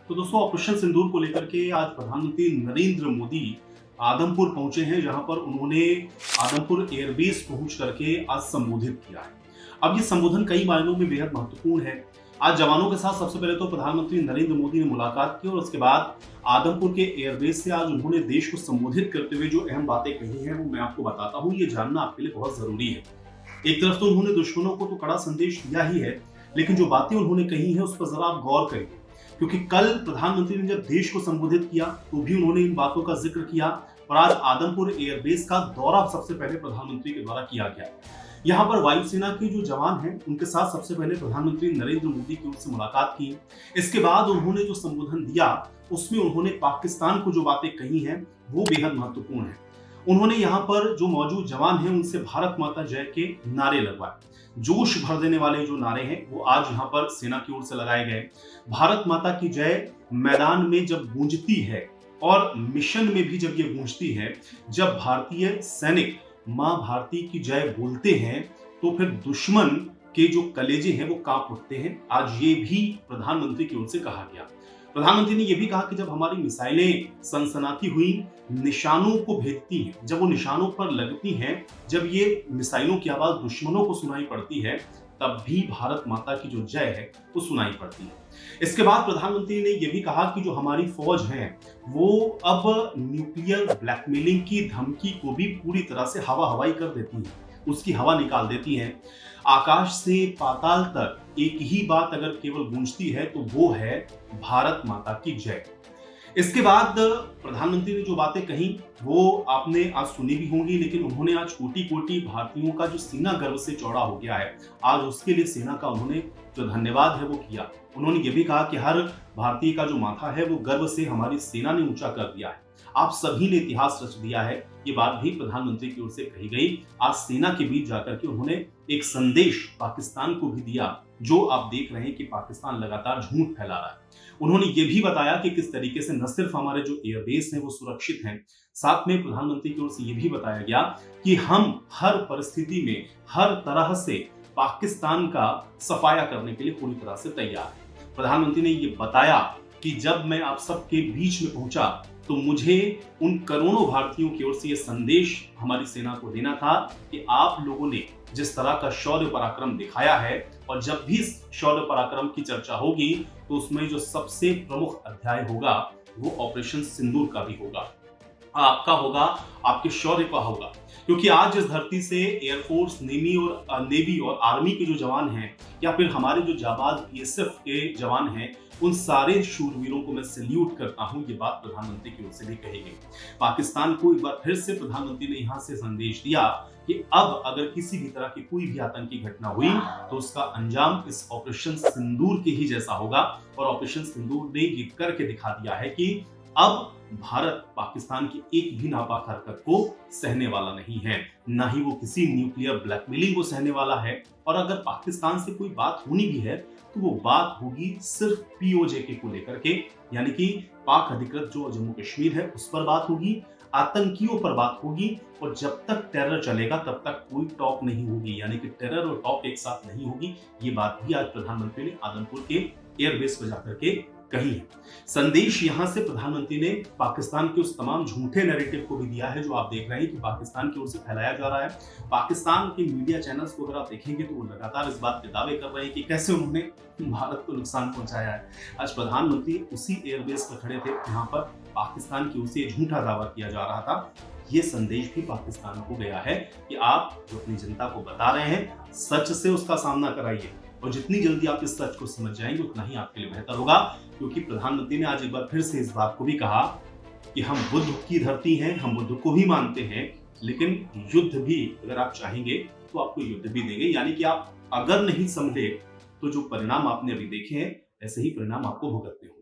तो दोस्तों, ऑपरेशन सिंदूर को लेकर के आज प्रधानमंत्री नरेंद्र मोदी आदमपुर पहुंचे हैं, जहां पर उन्होंने आदमपुर एयरबेस पहुंच करके आज संबोधित किया है। अब ये संबोधन कई मायनों में बेहद महत्वपूर्ण है। आज जवानों के साथ सबसे पहले तो प्रधानमंत्री नरेंद्र मोदी ने मुलाकात की और उसके बाद आदमपुर के एयरबेस से आज उन्होंने देश को संबोधित करते हुए जो अहम बातें कही हैं वो मैं आपको बताता हूं। ये जानना आपके लिए बहुत जरूरी है। एक तरफ तो उन्होंने दुश्मनों को तो कड़ा संदेश दिया ही है, लेकिन जो बातें उन्होंने कही हैं उस पर जरा आप गौर करिए, क्योंकि कल प्रधानमंत्री ने जब देश को संबोधित किया तो भी उन्होंने इन बातों का जिक्र किया और आज आदमपुर एयरबेस का दौरा सबसे पहले प्रधानमंत्री के द्वारा किया गया। यहाँ पर वायुसेना के जो जवान हैं उनके साथ सबसे पहले प्रधानमंत्री नरेंद्र मोदी की ओर से मुलाकात की। इसके बाद उन्होंने जो संबोधन दिया उसमें उन्होंने पाकिस्तान को जो बातें कही हैं वो बेहद महत्वपूर्ण है। उन्होंने यहाँ पर जो मौजूद जवान हैं उनसे भारत माता जय के नारे लगवाए। जोश भर देने वाले जो नारे हैं वो आज यहाँ पर सेना की ओर से लगाए गए। भारत माता की जय मैदान में जब गूंजती है और मिशन में भी जब ये गूंजती है, जब भारतीय सैनिक मां भारती की जय बोलते हैं तो फिर दुश्मन के जो कलेजे हैं वो कांप उठते हैं। आज ये भी प्रधानमंत्री की ओर से कहा गया। प्रधानमंत्री ने यह भी कहा कि जब हमारी मिसाइलें सनसनाती हुई निशानों को भेदती हैं, जब वो निशानों पर लगती हैं, जब ये मिसाइलों की आवाज दुश्मनों को सुनाई पड़ती है, तब भी भारत माता की जो जय है वो सुनाई पड़ती है। इसके बाद प्रधानमंत्री ने यह भी कहा कि जो हमारी फौज है वो अब न्यूक्लियर ब्लैकमेलिंग की धमकी को भी पूरी तरह से हवा हवाई कर देती है, उसकी हवा निकाल देती है। आकाश से पाताल तक एक ही बात अगर केवल गूंजती है तो वो है भारत माता की जय। इसके बाद प्रधानमंत्री ने जो बातें कही वो आपने आज सुनी भी होंगी, लेकिन उन्होंने आज कोटि कोटि भारतीयों का जो सीना गर्व से चौड़ा हो गया है, आज उसके लिए सेना का उन्होंने जो धन्यवाद है वो किया। उन्होंने ये भी कहा कि हर भारतीय का जो माथा है वो गर्व से हमारी सेना ने ऊंचा कर दिया है। आप सभी ने इतिहास रच दिया है, ये बात भी प्रधानमंत्री की ओर से कही गई। आज सेना के बीच जाकर के उन्होंने एक संदेश पाकिस्तान को भी दिया, जो आप देख रहे हैं कि पाकिस्तान लगातार झूठ फैला रहा है। उन्होंने ये भी बताया कि किस तरीके से न सिर्फ हमारे जो एयरबेस हैं वो सुरक्षित हैं, साथ में प्रधानमंत्री की ओर से ये भी बताया गया कि हम हर परिस्थिति में हर तरह से पाकिस्तान का सफाया करने के लिए पूरी तरह से तैयार है। प्रधानमंत्री ने ये बताया कि जब मैं आप सबके बीच में पहुंचा तो मुझे उन करोड़ों भारतीयों की ओर से ये संदेश हमारी सेना को देना था कि आप लोगों ने जिस तरह का शौर्य पराक्रम दिखाया है, और जब भी शौर्य पराक्रम की चर्चा होगी तो उसमें जो सबसे प्रमुख अध्याय होगा वो ऑपरेशन सिंदूर का भी होगा, आपका होगा, आपके शौर्य का होगा। क्योंकि आज जिस धरती से एयरफोर्स, नेवी और आर्मी के जो जवान हैं, या फिर हमारे जो जाबाज बीएसएफ के जवान हैं, उन सारे शूरवीरों को मैं सैल्यूट करता हूं। ये बात प्रधानमंत्री की ओर से भी कही गई। पाकिस्तान को एक बार फिर से प्रधानमंत्री ने यहां से संदेश दिया कि अब अगर किसी भी तरह की कोई भी आतंकी घटना हुई तो उसका अंजाम इस ऑपरेशन सिंदूर के ही जैसा होगा। और ऑपरेशन सिंदूर ने ये करके दिखा दिया है कि अब भारत पाकिस्तान की एक भी नापाक हरकत को सहने वाला नहीं है, ना ही वो किसी न्यूक्लियर ब्लैकमेलिंग को सहने वाला है। और अगर पाकिस्तान से कोई बात होनी भी है तो वो बात होगी सिर्फ पीओजे को लेकर के, यानी कि पाक अधिकृत जो जम्मू कश्मीर है उस पर बात होगी, आतंकियों पर बात होगी। और जब तक टेरर चलेगा तब तक कोई टॉक नहीं होगी, यानी कि टेरर और टॉक एक साथ नहीं होगी। ये बात भी आज प्रधानमंत्री ने आदमपुर के एयरबेस पर जाकर के कही है। संदेश यहां से प्रधानमंत्री ने पाकिस्तान के उस तमाम झूठे नैरेटिव को भी दिया है जो आप देख रहे हैं कि पाकिस्तान की ओर से फैलाया जा रहा है। पाकिस्तान के मीडिया चैनल्स को अगर आप देखेंगे तो वो लगातार इस बात के दावे कर रहे हैं कि कैसे उन्होंने भारत को नुकसान पहुंचाया है। आज प्रधानमंत्री उसी एयरबेस पर खड़े थे जहां पर पाकिस्तान की ओर से झूठा दावा किया जा रहा था। ये संदेश भी पाकिस्तान को गया है कि आप जो अपनी जनता को बता रहे हैं, सच से उसका सामना कराइए। और जितनी जल्दी आप इस सच को समझ जाएंगे उतना ही आपके लिए बेहतर होगा, क्योंकि प्रधानमंत्री ने आज एक बार फिर से इस बात को भी कहा कि हम बुद्ध की धरती हैं, हम बुद्ध को भी मानते हैं, लेकिन युद्ध भी अगर आप चाहेंगे तो आपको युद्ध भी देंगे। यानी कि आप अगर नहीं समझे तो जो परिणाम आपने अभी देखे हैं ऐसे ही परिणाम आपको भुगतने होंगे।